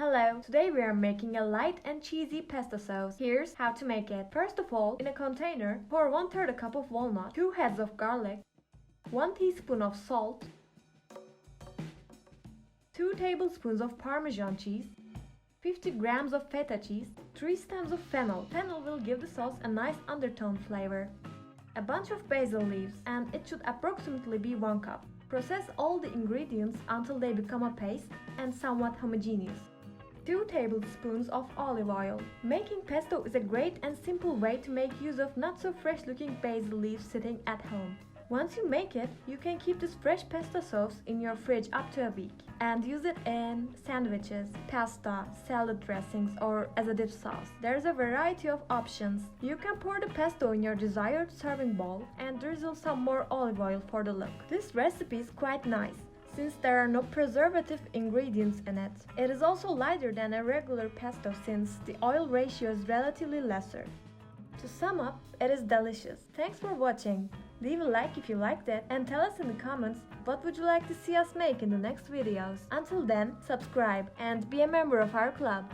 Hello, today we are making a light and cheesy pesto sauce. Here's how to make it. First of all, in a container, pour 1/3 a cup of walnut, 2 heads of garlic, 1 teaspoon of salt, 2 tablespoons of Parmesan cheese, 50 grams of feta cheese, 3 stems of fennel. Fennel will give the sauce a nice undertone flavor. A bunch of basil leaves, and it should approximately be 1 cup. Process all the ingredients until they become a paste and somewhat homogeneous. 2 tablespoons of olive oil. Making pesto is a great and simple way to make use of not so fresh looking basil leaves sitting at home. Once you make it, you can keep this fresh pesto sauce in your fridge up to a week and use it in sandwiches, pasta, salad dressings, or as a dip sauce. There's a variety of options. You can pour the pesto in your desired serving bowl and drizzle some more olive oil for the look. This recipe is quite nice, since there are no preservative ingredients in it. It is also lighter than a regular pesto since the oil ratio is relatively lesser. To sum up, it is delicious. Thanks for watching. Leave a like if you liked it and tell us in the comments what would you like to see us make in the next videos. Until then, subscribe and be a member of our club.